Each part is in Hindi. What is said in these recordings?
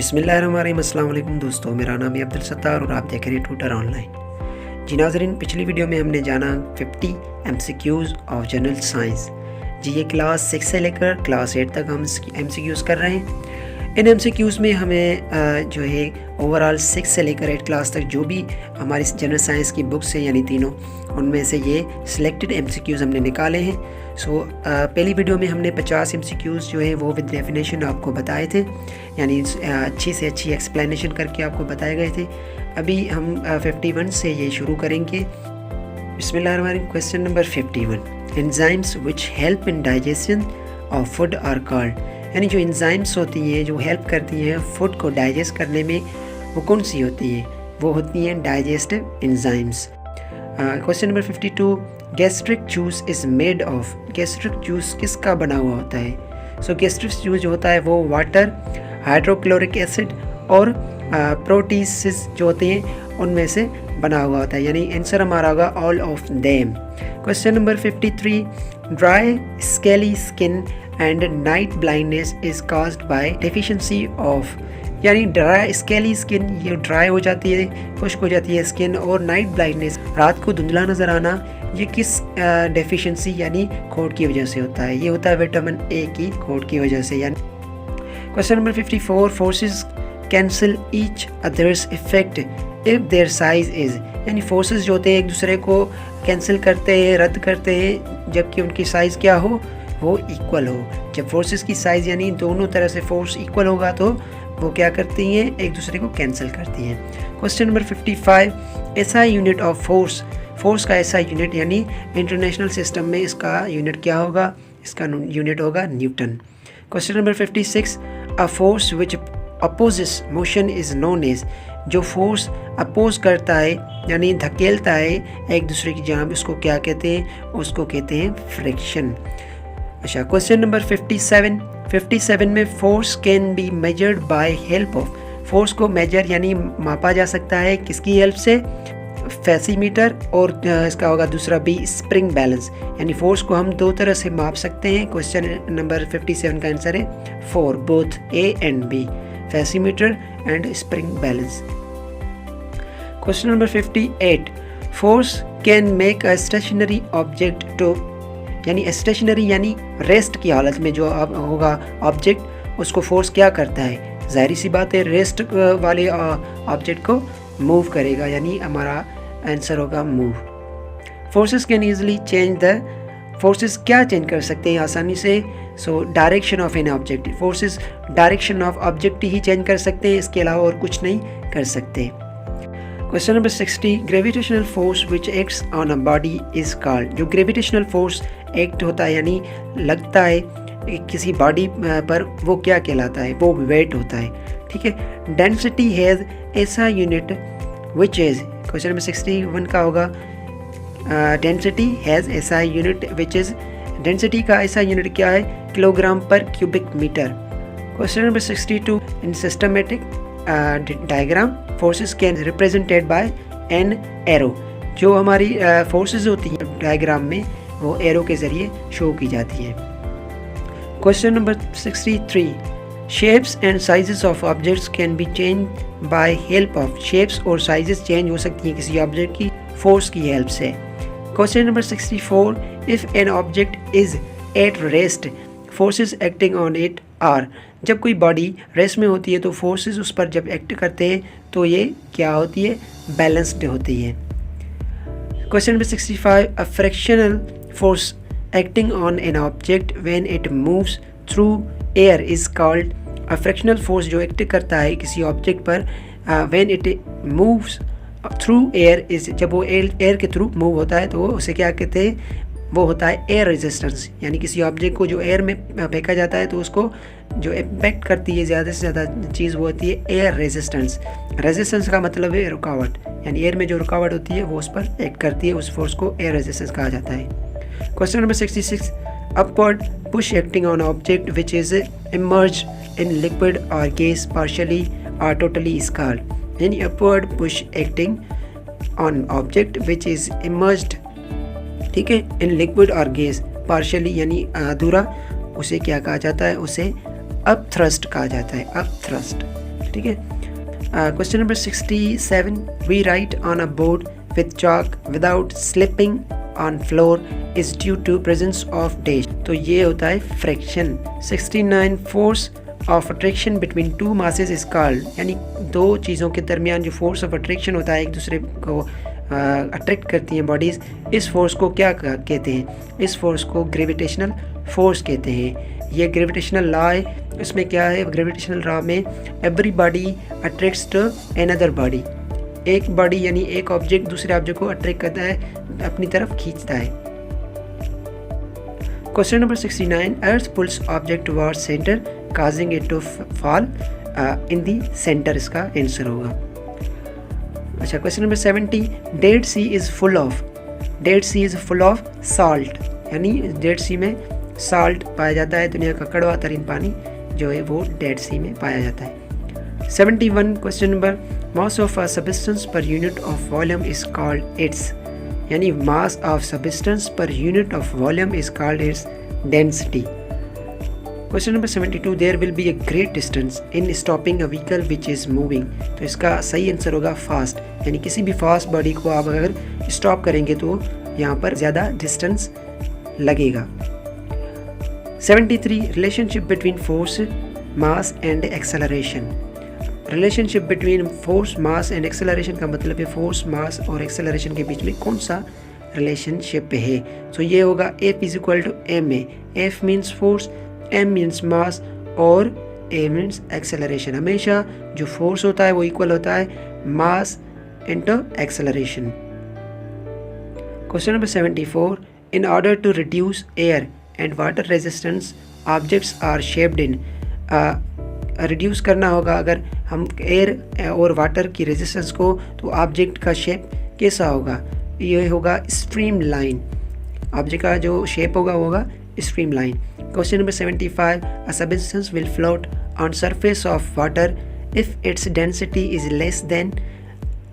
बिस्मिल्लाहिर्रहमानिर्रहीम। अस्सलाम वालेकुम दोस्तों, मेरा नाम है अब्दुल सत्तार और आप देख रहे हैं ट्यूटर ऑनलाइन। जी नाज़रीन, पिछली वीडियो में हमने जाना 50 MCQs ऑफ जनरल साइंस। जी ये क्लास 6 से लेकर क्लास 8 तक हम MCQs कर रहे हैं। इन MCQs में हमें जो है ओवरऑल 6 से लेकर 8 क्लास तक जो भी हमारी जनरल साइंस की बुक्स हैं यानी तीनों, उनमें से ये सिलेक्टेड MCQs हमने निकाले हैं। पहली वीडियो में हमने 50 MCQs जो है वो विद डेफिनेशन आपको बताए थे, यानी अच्छी से अच्छी एक्सप्लेनेशन करके आपको बताए गए थे। अभी हम 51 से ये शुरू करेंगे। बिस्मिल्लाहिर्रहमानिर्रहीम। Question number 51, enzymes which help in digestion of food are called. यानी जो एंजाइम्स होती हैं जो हेल्प करती हैं फूड को डाइजेस्ट करने में, वो कौन सी होती हैं? वो होती हैं digestive enzymes. Question number 52, gastric juice is made of. Gastric juice किसका बना हुआ होता है? सो गैस्ट्रिक जूस जो होता है वो वाटर, हाइड्रोक्लोरिक एसिड और प्रोटीसिस जो होते हैं उनमें से बना हुआ होता है, यानी आंसर हमारा होगा all of them. Question number 53, dry scaly skin and night blindness is caused by deficiency of. यानी ड्राई स्केली स्किन, ये ड्राई हो जाती है, खुश्क हो जाती है स्किन, और नाइट ब्लाइंडनेस, रात को धुंधला नज़र आना, ये किस डेफिशिएंसी यानी खोट की वजह से होता है? ये होता है विटामिन ए की खोट की वजह से। यानी question number 54, forces cancel each others effect if their size is. यानी फोर्सेस जो होते हैं एक दूसरे को कैंसिल करते हैं, रद्द करते हैं, जबकि उनकी साइज़ क्या हो? वो इक्वल हो। जब फोर्सेस की साइज़ यानी दोनों तरह से फोर्स इक्वल होगा तो वो क्या करती हैं? एक दूसरे को कैंसिल करती हैं। क्वेश्चन नंबर 55, ऐसा यूनिट ऑफ फोर्स। फोर्स का ऐसा यूनिट यानी इंटरनेशनल सिस्टम में इसका यूनिट क्या होगा? इसका यूनिट होगा newton. Question number 56, a force which opposes motion is known as. जो फोर्स अपोज करता है यानी धकेलता है एक दूसरे की जानिब, उसको क्या कहते हैं? उसको कहते हैं फ्रिक्शन। अच्छा, क्वेश्चन नंबर 57 में force can be measured by help of. Force को मेजर यानी मापा जा सकता है किसकी हेल्प से? फैसीमीटर, और इसका होगा दूसरा बी स्प्रिंग बैलेंस। यानी फोर्स को हम दो तरह से माप सकते हैं। क्वेश्चन नंबर 57 का आंसर है 4, both A and B, forcemeter and spring balance. Question number 58, force can make a stationary object to. यानी स्टेशनरी यानी रेस्ट की हालत में जो होगा ऑब्जेक्ट, उसको फोर्स क्या करता है? जाहिर सी बात है रेस्ट वाले ऑब्जेक्ट को मूव करेगा, यानी हमारा आंसर होगा move. Forces can easily change the. Forces क्या चेंज कर सकते हैं आसानी से? So direction of an object. Forces direction of object he change कर सकते हैं, इसके अलावा और कुछ नहीं कर सकते। Question number 60, gravitational force which acts on a body is called. जो ग्रेविटेशनल फोर्स एक्ट होता है यानी लगता है किसी बॉडी पर, वो क्या कहलाता है? वो वेट होता है। ठीक है। Density has SI unit which is. Question number 61 का होगा density has SI unit which is. Density का ऐसा यूनिट क्या है? किलोग्राम पर cubic metre. Question number 62, in systematic diagram forces can represented by an arrow. जो हमारी फोर्सेस होती हैं डायग्राम में, वो एरो के ज़रिए शो की जाती है। Question number 63, shapes and sizes of objects can be change bye help of. Shapes और साइजेस चेंज हो सकती हैं किसी ऑब्जेक्ट की फोर्स की हेल्प से। Question number 64, if an object is at rest forces acting on it are. जब कोई बॉडी रेस्ट में होती है तो फोर्सेस उस पर जब एक्ट करते हैं तो ये क्या होती है? बैलेंस्ड होती है। Question number 65, a frictional force acting on an object when it moves through air is called. A frictional force जो एक्ट करता है किसी ऑब्जेक्ट पर when it moves through air is, जब वो एयर के थ्रू मूव होता है तो उसे क्या कहते हैं? वो होता है एयर रेजिस्टेंस। यानी किसी ऑब्जेक्ट को जो एयर में फेंका जाता है तो उसको जो इम्पैक्ट करती है ज़्यादा से ज़्यादा चीज़ वो होती है एयर रेजिस्टेंस। रेजिस्टेंस का मतलब है रुकावट, यानी एयर में जो रुकावट होती है वो उस पर एक्ट करती है, उस फोर्स को एयर रेजिस्टेंस कहा जाता है। Question number 66, upward push acting on object which is emerge in liquid और गैस पार्शियली और टोटली इज कॉल्ड। यानी upward push acting on object which is emerged, ठीक है, इन लिक्विड और गैस पार्शियली यानी अधूरा, उसे क्या कहा जाता है? उसे अपथ्रस्ट कहा जाता है, अपथ्रस्ट। ठीक है। Question number 67, we write on a board with chalk without slipping on floor is due to presence of dash. तो ये होता है friction. 69, force of attraction between two masses is called, यानी दो चीज़ों के दरमियान जो फोर्स ऑफ अट्रैक्शन होता है, एक दूसरे को अट्रैक्ट करती हैं बॉडीज़, इस फोर्स को क्या कहते हैं? इस फोर्स को ग्रेविटेशनल फोर्स कहते हैं। ये ग्रेविटेशनल लॉ है। इसमें क्या है? ग्रेविटेशनल लॉ में every body attracts to another body, एक बॉडी यानी एक ऑब्जेक्ट दूसरे ऑब्जेक्ट को अट्रैक्ट करता है, अपनी तरफ खींचता है। Question number 69, earth pulls object towards centre causing it to fall in the centre, इसका आंसर होगा। अच्छा, question number 70, dead sea is full of salt, यानी डेड सी में सॉल्ट पाया जाता है, दुनिया का कड़वा तरीन पानी जो है वो डेड सी में पाया जाता है। 71, question number, mass of a substance per unit of volume is called its, यानी mass of substance per unit of volume is called its density. Question number 72, there will be a great distance in stopping a vehicle which is moving, तो इसका सही आंसर होगा फास्ट, यानी किसी भी फास्ट बॉडी को आप अगर स्टॉप करेंगे तो यहाँ पर ज़्यादा डिस्टेंस लगेगा। 73, relationship between force mass and acceleration. Relationship between force mass and acceleration का मतलब है फोर्स मास और एक्सेलरेशन के बीच में कौन सा रिलेशनशिप है? तो ये होगा F is equal to M A. F means force, M means mass और A मीन्स एक्सेलरेशन। हमेशा जो फोर्स होता है वो इक्वल होता है mass into acceleration. Question number 74, in order to reduce air and water resistance objects are shaped in, reduce करना होगा अगर हम एयर और वाटर की रेजिस्टेंस को, तो ऑब्जेक्ट का शेप कैसा होगा? ये होगा स्ट्रीम लाइन। ऑब्जेक्ट का जो शेप होगा वो होगा streamline. Question number 75, a substance will float on surface of water if its density is less than,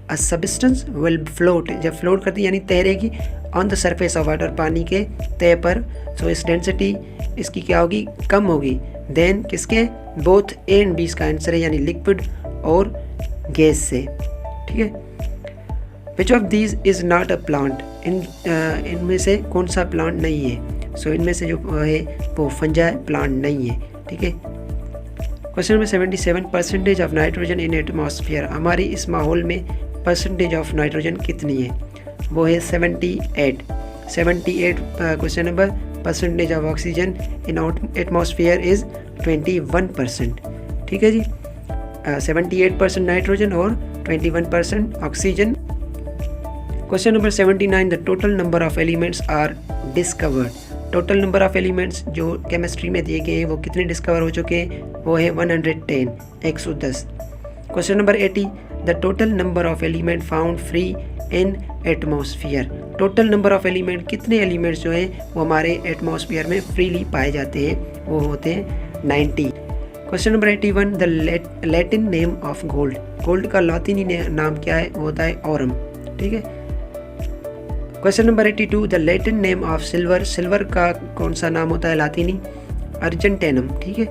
a substance will float, जब फ्लोट करती है यानी तैरेगी, on the surface of water, पानी के तय पर, सो इस डेंसिटी इसकी क्या होगी? कम होगी। देन किसके? बोथ ए एंड बी इसका आंसर है, यानी लिक्विड और गैस से, ठीक है। Which of these is not a plant, इनमें से कौन सा प्लांट नहीं है? सो इनमें से जो है वो फंजाई प्लांट नहीं है, ठीक है। Question number 77, percentage of nitrogen in atmosphere, हमारी इस माहौल में परसेंटेज ऑफ नाइट्रोजन कितनी है? वो है 78। Question number, percentage of oxygen in atmosphere is 21%, ठीक है जी। 78% नाइट्रोजन और 21% oxygen. Question number 79, the total number of elements are discovered, total number of elements जो केमिस्ट्री में दिए गए हैं वो कितने डिस्कवर हो चुके हैं? वो है 110, 110। Question number 80, the total number of element found free in atmosphere, total number of element, कितने एलिमेंट्स जो हैं वो हमारे एटमॉस्फेयर में फ्रीली पाए जाते हैं? वो होते हैं 90। Question number 81, the Latin name of gold, gold का लातिनी नाम क्या है? वो होता है ऑरम, ठीक है। Question number 82, the Latin name of silver, silver का कौन सा नाम होता है लातिनी? अर्जेंटेनम, ठीक है।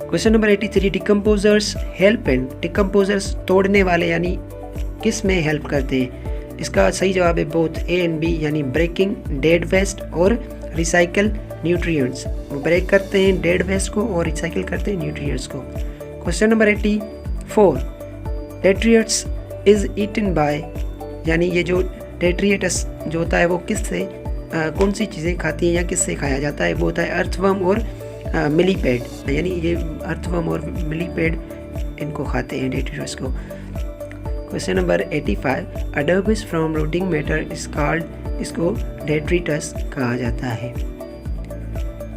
Question number 83, decomposers help in, decomposers तोड़ने वाले यानी किस में हेल्प करते हैं? इसका सही जवाब है बोथ ए एंड बी, यानी ब्रेकिंग डेड वेस्ट और रिसाइकल न्यूट्रिएंट्स, वो ब्रेक करते हैं डेड वेस्ट को और रिसाइकिल करते हैं न्यूट्रिएंट्स को। Question number 84, detritus is eaten by, यानी ये जो डेट्रियटस जो होता है वो किससे, कौन सी चीज़ें खाती हैं या किससे खाया जाता है? वो होता है अर्थवर्म और मिलीपेड, यानी ये अर्थवर्म और मिलीपेड इनको खाते हैं, डेट्रियट्स को। Question number 85, a debris from rotting matter is called, इसको डेट्रिटस कहा जाता है।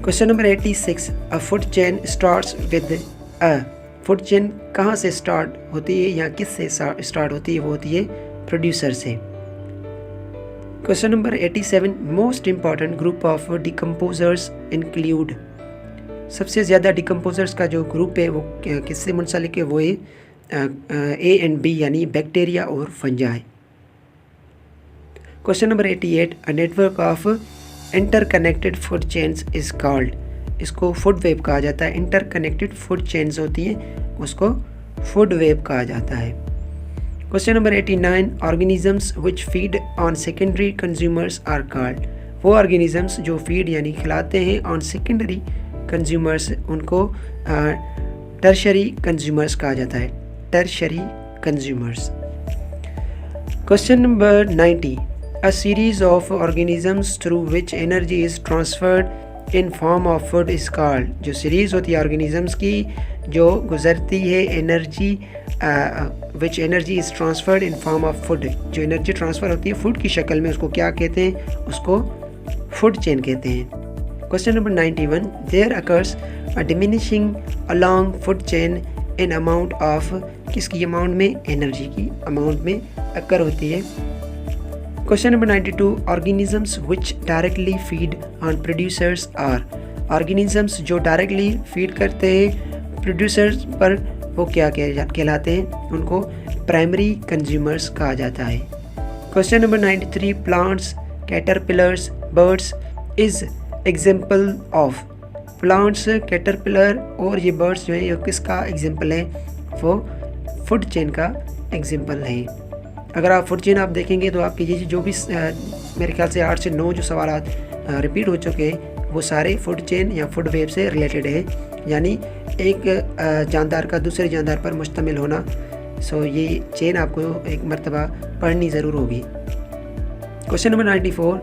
Question number 86, a food chain starts with a, food chain कहाँ से स्टार्ट होती है या किस से स्टार्ट होती है? वो होती है प्रोड्यूसर से। Question number 87, most important group of decomposers include, सबसे ज़्यादा डिकम्पोजर्स का जो ग्रुप है वो किससे मुंसलिक है? वो है ए एंड बी, यानी बैक्टीरिया और fungi. Question number 88, a network of interconnected food chains is called, इसको फूड वेब कहा जाता है। इंटरकनेक्टेड फूड चेन्स होती हैं, उसको फूड वेब कहा जाता है। Question number 89, organisms which feed on secondary consumers are called. वो ऑर्गेनिजम्स जो फीड यानी खिलाते हैं ऑन सेकेंडरी कंज्यूमर्स, उनको टर्शरी कंज्यूमर्स कहा जाता है, tertiary consumers. Question number 90, a series of organisms through which energy is transferred in form of food is called। जो सीरीज़ होती है ऑर्गेनिजम्स की जो गुजरती है energy, which energy is transferred in form of food, जो एनर्जी ट्रांसफ़र होती है फूड की शक्ल में, उसको क्या कहते हैं? उसको फूड चेन कहते हैं। Question number 91, there occurs a diminishing along food chain in amount of, किसकी अमाउंट में? एनर्जी की अमाउंट में अक्कर होती है। Question number 92, organisms which directly feed on producers are. Organisms जो डायरेक्टली फीड करते हैं प्रोड्यूसर्स पर, वो क्या कहलाते हैं? उनको प्राइमरी कंज्यूमर्स कहा जाता है। Question number 93, plants, caterpillars, birds is example of. Plants, caterpillar और ये बर्ड्स जो है ये किसका एग्जाम्पल है? वो फूड चेन का एग्जाम्पल है। अगर आप फूड चेन आप देखेंगे तो आपके ये जो भी मेरे ख्याल से 8 से 9 जो सवाल रिपीट हो चुके हैं वो सारे फूड चेन या फूड वेब से रिलेटेड है, यानी एक जानदार का दूसरे जानदार पर मुश्तमिल होना। सो ये चेन आपको एक मरतबा पढ़नी ज़रूर होगी। Question number 94,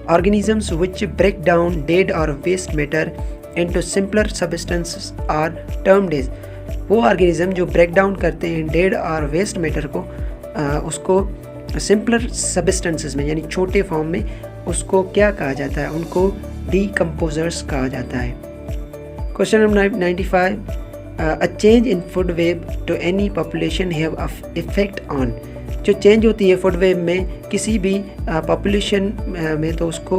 organisms which break down dead और waste matter into simpler substances are termed as. वो ऑर्गेनिज्म जो ब्रेक डाउन करते हैं डेड और वेस्ट मैटर को, उसको सिंपलर सब्सटेंसेस में यानी छोटे फॉर्म में, उसको क्या कहा जाता है? उनको डीकम्पोजर्स कहा जाता है। Question number 95, a change in food web two any population have effect on. जो चेंज होती है फूड वेब में किसी भी पॉपुलेशन में, तो उसको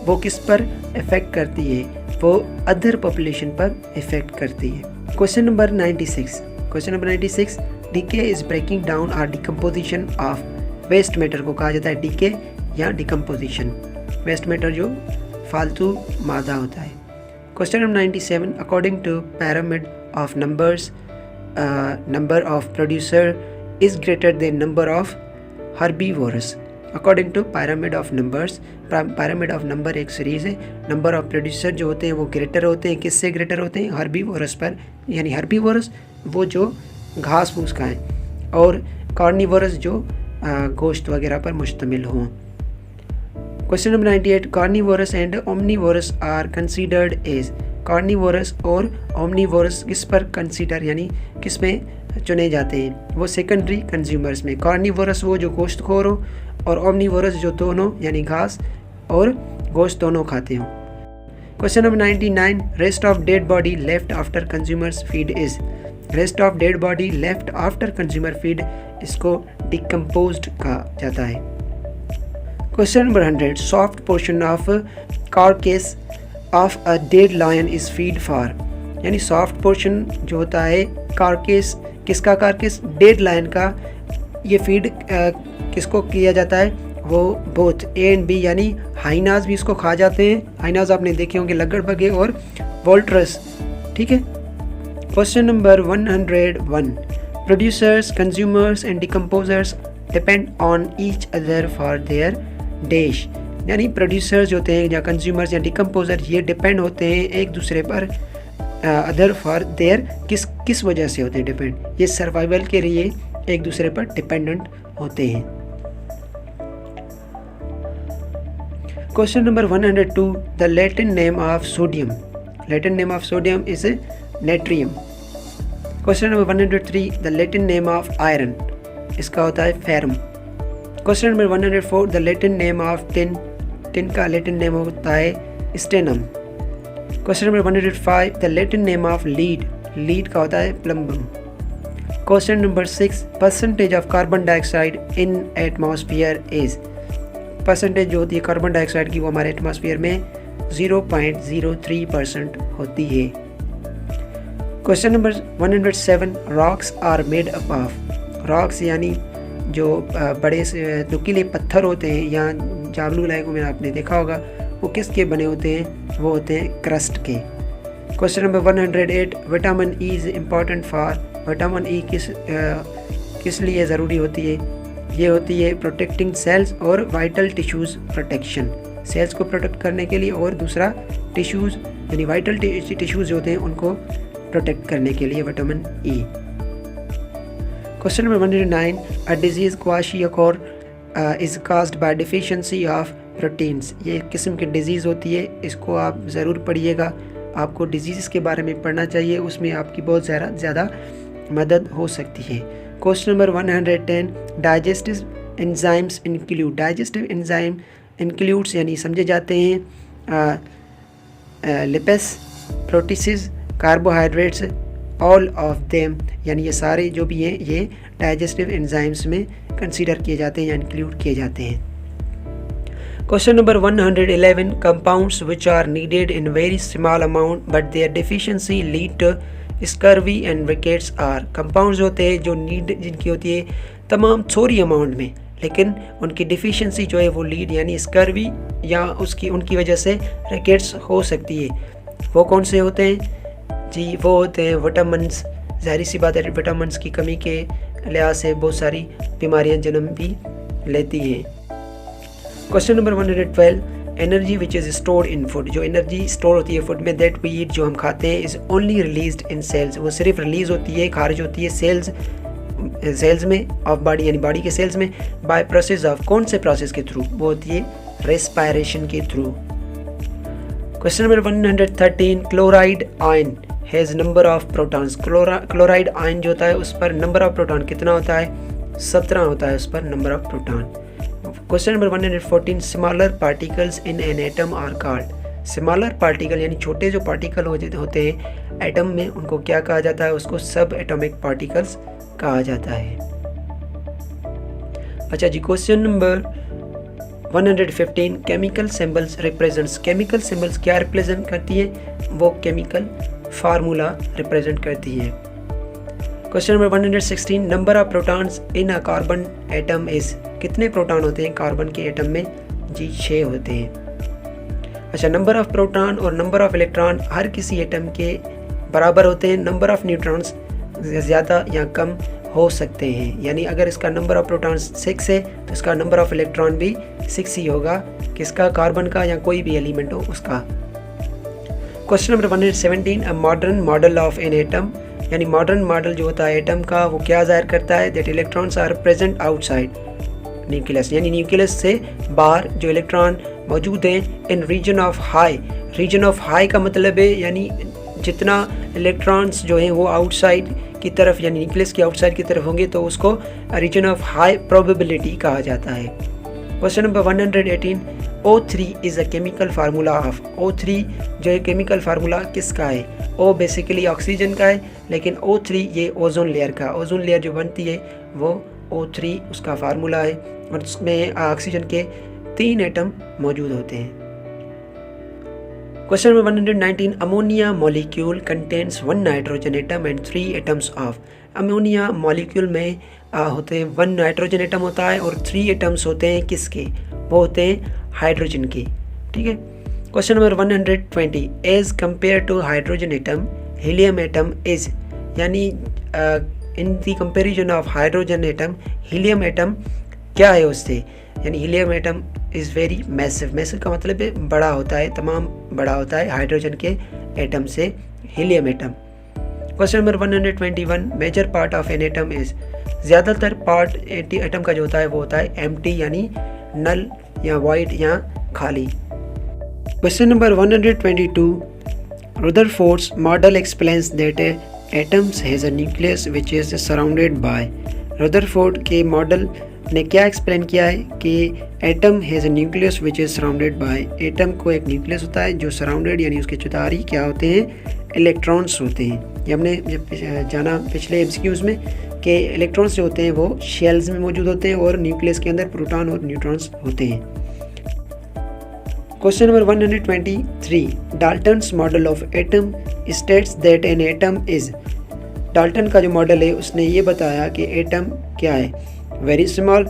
वो किस पर इफ़ेक्ट करती है? वो अदर पॉपुलेशन पर इफ़ेक्ट करती है। Question number 96, decay is breaking down और डिकम्पोजिशन ऑफ वेस्ट मैटर को कहा जाता है डीके या डिकम्पोजिशन। वेस्ट मैटर जो फालतू मादा होता है। Question number 97, according to pyramid of numbers, number of producer is greater than number of herbivorous. According to pyramid of numbers, pyramid of number एक सीरीज़ है, नंबर ऑफ प्रोड्यूसर जो होते हैं वो ग्रेटर होते हैं, किससे ग्रेटर होते हैं? हर्बीवोरस पर, यानी हर्बीवोरस वो जो घास फूस खाएँ, और कार्निवोरस जो गोश्त वगैरह पर मुश्तमिल हों। Question number 98, carnivorous and omnivorous are considered as. Carnivorous और ओमनीवोरस किस पर कंसीडर यानी किस में चुने जाते हैं? वो सेकेंडरी कंज्यूमर्स में। कार्निवोरस वो जो गोश्तखोर हो, और ओमनीवोरस जो दोनों यानी घास और गोश्त दोनों खाते हों। Question number 99, rest of dead body left after consumers feed is. Rest of dead body left after consumer feed, इसको डिकम्पोज्ड कहा जाता है। Question number 100, soft portion of carcass of a dead lion is feed for. यानी सॉफ्ट पोर्शन जो होता है कार्केस, किसका कार्केस? डेड लायन का। ये फीड किसको किया जाता है? वो बोथ ए एंड बी, यानी हाइनाज भी इसको खा जाते हैं। हाइनाज आपने देखे होंगे, लगड़बगे और वोल्ट्रस, ठीक है। Question number 101, producers, consumers and decomposers depend on each other for their dish. यानी प्रोड्यूसर्स होते हैं या कंज्यूमर्स या डिकम्पोजर, ये डिपेंड होते हैं एक दूसरे पर, अदर फॉर देयर किस वजह से होते हैं डिपेंड? ये सर्वाइवल के लिए एक दूसरे पर डिपेंडेंट होते हैं। Question number 102, the Latin name of sodium. Latin name of sodium is natrium. Question number 103, the Latin name of iron, इसका होता है ferrum. Question number 104, the Latin name of tin. Tin का लैटिन नेम होता है stannum. Question number 105, the Latin name of lead. Lead का होता है plumbum. Question number 6, percentage of carbon dioxide in atmosphere is. Percentage जो होती है कार्बन डाइऑक्साइड की वो हमारे एटमॉस्फेयर में 0.03% होती है। Question number 107, rocks are made up of. Rocks यानी जो बड़े से नुकीले पत्थर होते हैं, या जाबलू इलाकों में आपने देखा होगा, वो किसके बने होते हैं? वो होते हैं क्रस्ट के। Question number 108, vitamin E is important for, vitamin E किस लिए ज़रूरी होती है? ये होती है प्रोटेक्टिंग सेल्स और वाइटल टिश्यूज़ प्रोटेक्शन, सेल्स को प्रोटेक्ट करने के लिए, और दूसरा टिश्यूज़ यानी वाइटल टिश्यूज़ होते हैं उनको प्रोटेक्ट करने के लिए vitamin E. Question number 109, a disease kwashiorkor is caused by deficiency of proteins. ये एक किस्म की डिजीज़ होती है, इसको आप ज़रूर पढ़िएगा। आपको डिजीज़ के बारे में पढ़ना चाहिए, उसमें आपकी बहुत ज़्यादा मदद हो सकती है। Question number 110, digestive enzymes include, digestive enzyme includes यानी समझे जाते हैं lipids, proteases, carbohydrates, all of them, यानी ये सारे जो भी हैं ये डाइजेस्टिव एंजाइम्स में कंसीडर किए जाते हैं या इंक्लूड किए जाते हैं। Question number 111, compounds which are needed in very small amount but their deficiency lead to scurvy and rickets are. Compounds होते हैं जो नीड जिनकी होती है तमाम थोड़ी अमाउंट में, लेकिन उनकी डिफिशिएंसी जो है वो लीड यानी स्कर्वी या उनकी वजह से रिकेट्स हो सकती है। वो कौन से होते हैं जी? वो होते हैं विटामिन्स। ज़ाहिर सी बात है विटामिन्स की कमी के लिहाज से बहुत सारी बीमारियां जन्म भी लेती हैं। Question number 112, energy which is stored in food, जो एनर्जी स्टोर होती है फूड में, दैट वी ईट, जो हम खाते हैं, is only released in cells, वो सिर्फ रिलीज़ होती है, खारिज होती है सेल्स में ऑफ बॉडी यानी बॉडी के सेल्स में, बाय प्रोसेस ऑफ, कौन से प्रोसेस के थ्रू? वो होती है रेस्पायरेशन के through. Question number 113, chloride ion has number of protons, chloride ion जो होता है उस पर नंबर ऑफ प्रोटॉन कितना होता है? 17 होता है उस पर number of proton. Question number 114, smaller particles in an atom are called, smaller particle यानी छोटे जो पार्टिकल होते हैं एटम में, उनको क्या कहा जाता है? उसको सब एटॉमिक पार्टिकल्स कहा जाता है। अच्छा जी, question number 115, chemical symbols represents, chemical symbols क्या रिप्रेजेंट करती है? वो केमिकल फार्मूला रिप्रेजेंट करती है। Question number 116, number of protons in a carbon atom is, कितने प्रोटॉन होते हैं कार्बन के एटम में? जी 6 होते हैं। अच्छा, नंबर ऑफ प्रोटॉन और नंबर ऑफ इलेक्ट्रॉन हर किसी एटम के बराबर होते हैं, नंबर ऑफ न्यूट्रॉन्स ज़्यादा या कम हो सकते हैं, यानी अगर इसका नंबर ऑफ प्रोटॉन्स 6 है तो इसका नंबर ऑफ इलेक्ट्रॉन भी 6 ही होगा, किसका? कार्बन का या कोई भी एलिमेंट हो उसका। Question number 117, a modern model of an atom, यानी मॉडर्न मॉडल जो होता है एटम का वो क्या जाहिर करता है? That electrons are present outside nucleus, यानी न्यूक्लियस से बाहर जो इलेक्ट्रॉन मौजूद हैं in region of high. Region of high का मतलब है यानी जितना इलेक्ट्रॉन्स जो हैं वो आउटसाइड की तरफ यानी न्यूक्लियस की आउटसाइड की तरफ होंगे तो उसको रीजन ऑफ हाई प्रोबेबिलिटी कहा जाता है। Question number 118, O3 is a chemical formula of, O3 जो है केमिकल फार्मूला किसका है? O बेसिकली ऑक्सीजन का है, लेकिन O3 ये ओजोन लेयर का, ओजोन लेयर जो बनती है वो O3 उसका फार्मूला है, और उसमें ऑक्सीजन के 3 एटम मौजूद होते हैं। Question number 119, ammonia molecule contains 1 nitrogen atom and 3 atoms of, ammonia molecule में होते हैं 1 नाइट्रोजन एटम होता है और 3 एटम्स होते हैं किसके? वो होते हैं हाइड्रोजन के। ठीक है। Question number 120, as compare to hydrogen atom helium atom is, यानी in the comparison of hydrogen atom helium atom क्या है उससे? यानी helium atom is very massive, massive का मतलब है बड़ा होता है, तमाम बड़ा होता है हाइड्रोजन के एटम से helium atom. Question number 121, major part of an atom is, ज़्यादातर पार्ट एटम का जो होता है वो होता है एम्प्टी यानी नल या वाइड या खाली। Question number 122, Rutherford's model explains that atoms has a nucleus which is surrounded by, Rutherford के मॉडल ने क्या एक्सप्लेन किया है कि atom has a nucleus which is surrounded by, atom को एक न्यूक्लियस होता है जो सराउंडेड यानी उसके चुतारी क्या होते हैं? इलेक्ट्रॉन्स होते हैं। ये हमने जब जाना पिछले एमसीक्यूज़ में कि इलेक्ट्रॉन्स जो होते हैं वो शेल्स में मौजूद होते हैं और न्यूक्लियस के अंदर प्रोटॉन और न्यूट्रॉन्स होते हैं। Question number 123, Dalton's model of atom states that N atom is, Dalton का जो मॉडल है उसने ये बताया कि एटम क्या है? Very small,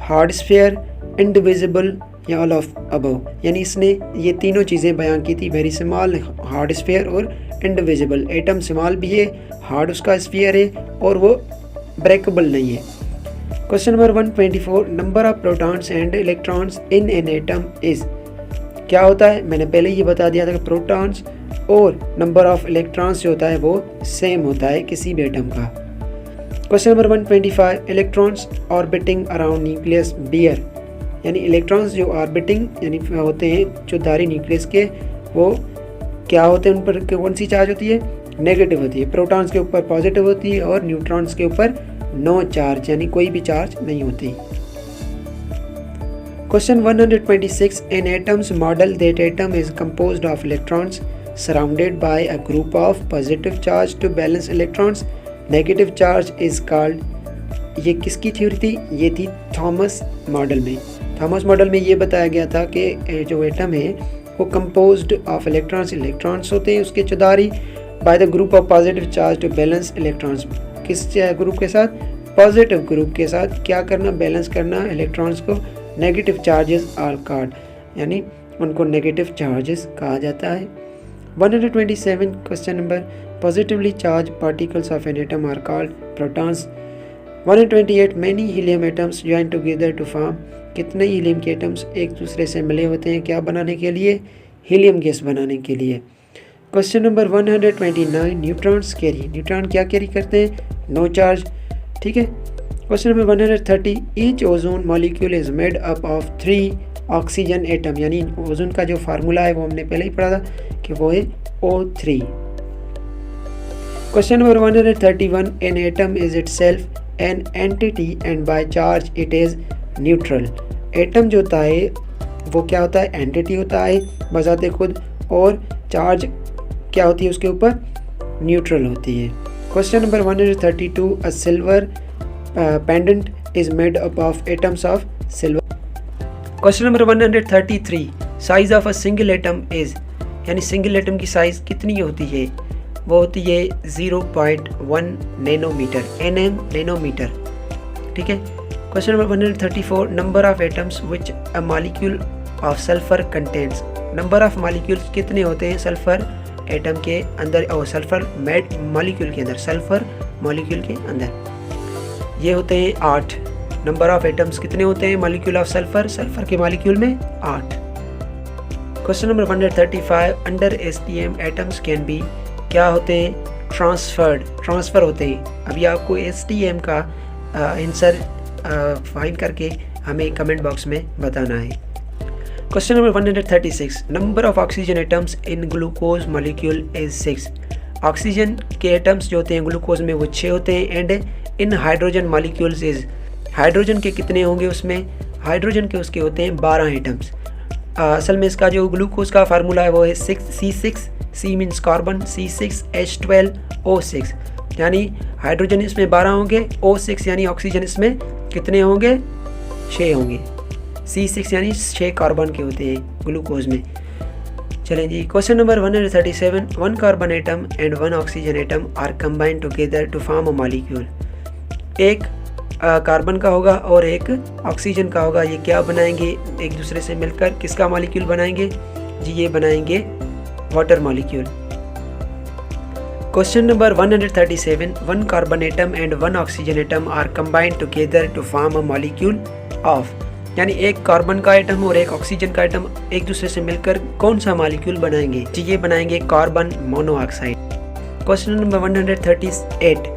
hard sphere, indivisible, या ऑल ऑफ अबव, यानी इसने ये तीनों चीज़ें बयान की थी, वेरी स्मॉल, हार्ड स्फीयर और इंडिविजिबल। एटम स्मॉल भी है, हार्ड उसका स्फीयर है और वो ब्रेकेबल नहीं है। Question number 124, number of protons and electrons in an atom is, क्या होता है? मैंने पहले ये बता दिया था कि प्रोटॉन्स और नंबर ऑफ इलेक्ट्रॉन्स जो होता है वो सेम होता है किसी भी एटम का। Question number 125, electrons orbiting around nucleus bear, यानी इलेक्ट्रॉन्स जो ऑर्बिटिंग यानी होते हैं जो धारी न्यूक्लियस के, वो क्या होते हैं, उन पर कौन सी चार्ज होती है? नेगेटिव होती है। प्रोटॉन्स के ऊपर पॉजिटिव होती है और न्यूट्रॉन्स के ऊपर नो चार्ज, यानी कोई भी चार्ज नहीं होती। Question 126, an atoms model that atom is composed of electrons surrounded by a group of positive charge to balance electrons, negative charge is called. ये किसकी थ्योरी थी? ये थी थॉमस मॉडल में। थॉमस मॉडल में ये बताया गया था कि जो एटम है वो कंपोज्ड ऑफ इलेक्ट्रॉन्स, इलेक्ट्रॉन्स होते हैं उसके चौधारी, by the group of positive charge to balance electrons. किस ग्रुप के साथ? पॉजिटिव ग्रुप के साथ क्या करना? बैलेंस करना इलेक्ट्रॉन्स को। नेगेटिव चार्जेस आर कॉल्ड, यानी उनको नेगेटिव चार्जेस कहा जाता है। 127 question number, positively charge particles of an atom are called protons. 128, many helium atoms join together to form, कितने हीलियम के एटम्स एक दूसरे से मिले होते हैं क्या बनाने के लिए? हीलियम गैस बनाने के लिए। Question number 129, neutrons carry, neutron क्या कैरी करते हैं? नो चार्ज, ठीक है। Question number 130, each ozone molecule is made up of 3 oxygen atom, यानी ओजोन का जो फार्मूला है वो हमने पहले ही पढ़ा था कि वो है O3। Question number 131, N atom is itself an entity and by charge it is neutral. Atom जो होता है वो क्या होता है? एंटिटी होता है बजाते खुद, और चार्ज क्या होती है उसके ऊपर? न्यूट्रल होती है। Question number 132, a silver pendant is made up of atoms of silver. Question number 133, size of a single atom is, यानी सिंगल एटम की साइज कितनी होती है? वो होती है 0.1 नैनोमीटर, nm नैनोमीटर, ठीक है। Question number 134, number of atoms which a molecule of sulphur contents, number of molecules कितने होते हैं सल्फर एटम के अंदर और सल्फर मॉलिक्यूल के अंदर, सल्फर मॉलिक्यूल के अंदर ये होते हैं 8। नंबर ऑफ एटम्स कितने होते हैं मॉलिक्यूल ऑफ सल्फर, सल्फर के मॉलिक्यूल में 8। Question number 135, under STM atoms can be, क्या होते हैं? ट्रांसफ़र होते हैं। अभी आपको STM का आंसर फाइंड करके हमें कमेंट बॉक्स में बताना है। Question number 136, number of oxygen atoms in glucose molecule is 6। Oxygen के एटम्स जो होते हैं ग्लूकोज में वो 6 होते हैं। And in hydrogen molecules is, hydrogen के कितने होंगे उसमें? हाइड्रोजन के उसके होते हैं 12 एटम्स। असल में इसका जो ग्लूकोज का फार्मूला है वो है 6C6, C means carbon, C6H12O6, यानी हाइड्रोजन इसमें 12 होंगे, O6 यानी ऑक्सीजन इसमें कितने होंगे? 6 होंगे। C6 यानी 6 कार्बन के होते हैं ग्लूकोज में। चलें जी, question number 137, 1 carbon atom and 1 oxygen atom are combined together to form a molecule. एक कार्बन का होगा और एक ऑक्सीजन का होगा, ये क्या बनाएंगे? एक दूसरे से मिलकर किसका मॉलिक्यूल बनाएंगे जी? ये बनाएंगे water molecule. Question number 137, 1 carbon atom and 1 oxygen atom are combined together to form a molecule of, यानी एक कार्बन का एटम और एक ऑक्सीजन का एटम एक दूसरे से मिलकर कौन सा मॉलिक्यूल बनाएंगे जी? ये बनाएंगे carbon monoxide. Question number 138,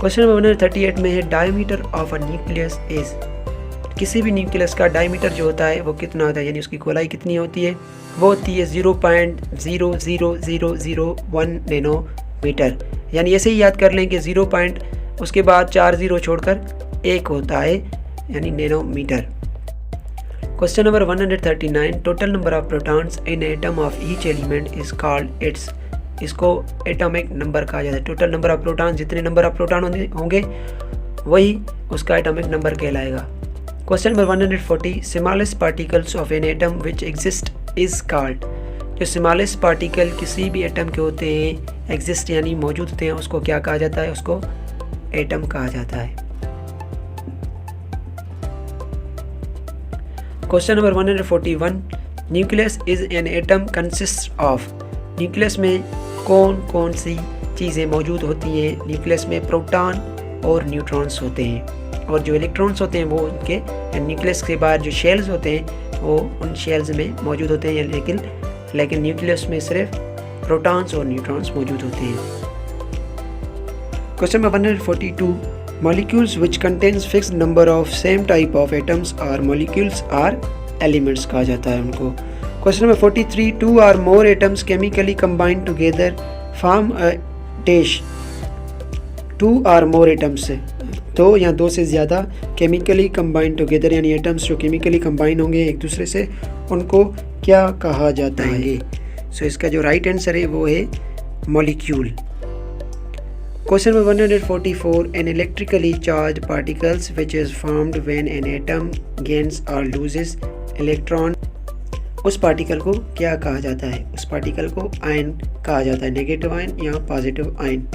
question number 138 में है diameter of a nucleus is, किसी भी न्यूक्लियस का डायमीटर जो होता है वो कितना होता है, यानी उसकी गोलाई कितनी होती है? वो होती है 0.00001 नैनोमीटर, यानी ऐसे ही याद कर लें कि 0 पॉइंट उसके बाद 4 जीरो छोड़कर 1 होता है, यानी nanometre. Question number 139, total number of protons in atom of each element is called its, इसको एटॉमिक नंबर कहा जाता है। टोटल नंबर ऑफ प्रोटॉन, जितने नंबर ऑफ प्रोटॉन होंगे वही उसका एटॉमिक नंबर कहलाएगा। Question number 140, smallest particles of an atom which exist is called, जो स्मॉलेस्ट पार्टिकल किसी भी एटम के होते हैं, एग्जिस्ट यानी मौजूद होते हैं, उसको क्या कहा जाता है? उसको एटम कहा जाता है। Question number 141, nucleus is an atom consist of. Nucleus में कौन कौन सी चीज़ें मौजूद होती हैं? न्यूक्लियस में प्रोटॉन और न्यूट्रॉन्स होते हैं, और जो इलेक्ट्रॉन्स होते हैं वो उनके न्यूक्लियस के बाहर जो शेल्स होते हैं वो उन शेल्स में मौजूद होते हैं, लेकिन न्यूक्लियस में सिर्फ प्रोटॉन्स और न्यूट्रॉन्स मौजूद होते हैं। Question number 142, molecules which contains fixed number of same type of atoms are molecules are elements कहा जाता है उनको। Question number 43, 2 or more atoms chemically combined together form a dash। 2 or more atoms, 2 या 2 से ज़्यादा केमिकली कंबाइंड टुगेदर, यानी एटम्स जो केमिकली कंबाइन होंगे एक दूसरे से, उनको क्या कहा जाता है? सो इसका जो राइट आंसर है वो है molecule. Question number 144, an electrically charged particles which is formed when an atom gains or loses electron। उस पार्टिकल को क्या कहा जाता है? उस पार्टिकल को आयन कहा जाता है, नेगेटिव आयन या positive ion.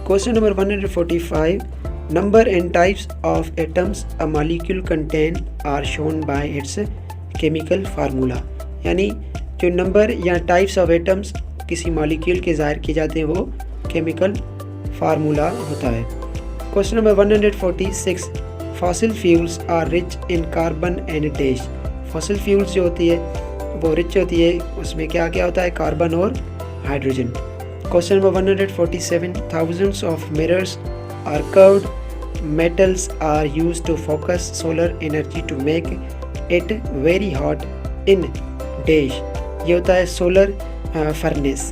Question number 145, number and types of atoms a molecule contain are shown by its chemical formula. यानी जो नंबर या टाइप्स ऑफ एटम्स किसी मॉलिक्यूल के ज़ाहिर किए जाते हैं वो केमिकल फार्मूला होता है। Question number 146, fossil fuels are rich in carbon and dash. Fossil fuels जो होती है वो रिच होती है, उसमें क्या क्या होता है? कार्बन और hydrogen. Question number 147, thousands of mirrors are curved metals are used to focus solar energy to make it very hot in dash. ये होता है solar furnace।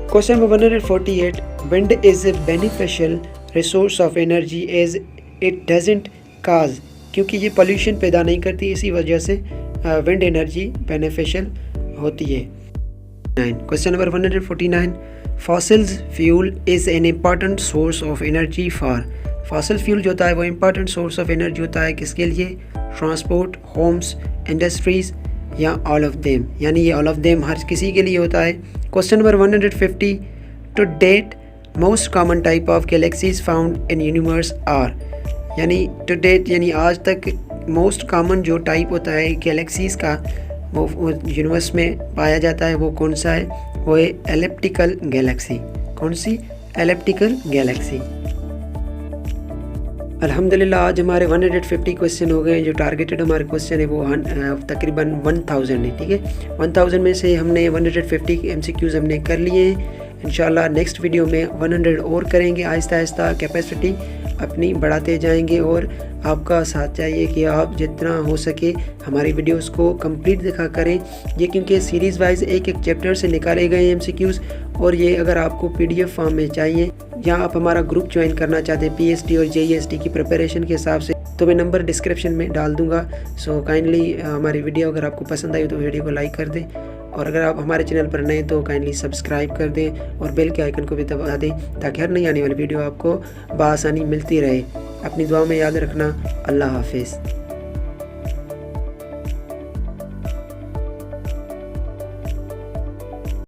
Question number 148, wind is a beneficial resource of energy as it doesn't cause। क्योंकि ये pollution पैदा नहीं करती, इसी वजह से wind energy beneficial होती है। Question number 149, fossil fuel is an important source of energy for। fossil fuel जो होता है वो important source of energy होता है किसके लिए? Transport, homes, industries या ऑल ऑफ देम, यानी ये ऑल ऑफ देम हर किसी के लिए होता है। Question number 150, to date most common type of galaxies found in universe are. यानी टू डेट यानी आज तक मोस्ट कॉमन जो टाइप होता है गैलेक्सीज का वो यूनिवर्स में पाया जाता है, वो कौन सा है? वो है एलिप्टिकल गैलेक्सी। कौन सी? Elliptical Galaxy. अल्हम्दुलिल्लाह आज हमारे 150 क्वेश्चन हो गए। जो टारगेटेड हमारे क्वेश्चन है वो तकरीबन 1000 है, ठीक है। 1000 में से हमने 150 MCQs हमने कर लिए हैं। इंशाल्लाह नेक्स्ट वीडियो में 100 और करेंगे। आहिस्ता आहिस्ता कैपेसिटी अपनी बढ़ाते जाएंगे और आपका साथ चाहिए कि आप जितना हो सके हमारी वीडियोस को कंप्लीट देखा करें। ये क्योंकि सीरीज़ वाइज एक एक चैप्टर से निकाले गए MCQs, और ये अगर आपको PDF फॉर्म में चाहिए या आप हमारा ग्रुप ज्वाइन करना चाहते हैं PST और JEST की प्रिपरेशन के हिसाब से, तो मैं नंबर डिस्क्रिप्शन में डाल दूँगा। सो काइंडली हमारी वीडियो अगर आपको पसंद आई तो वीडियो को लाइक कर दें, और अगर आप हमारे चैनल पर नए तो काइंडली सब्सक्राइब कर दें और बेल के आइकन को भी दबा दें ताकि हर नई आने वाली वीडियो आपको बआसानी मिलती रहे। अपनी दुआ में याद रखना। अल्लाह हाफिज़।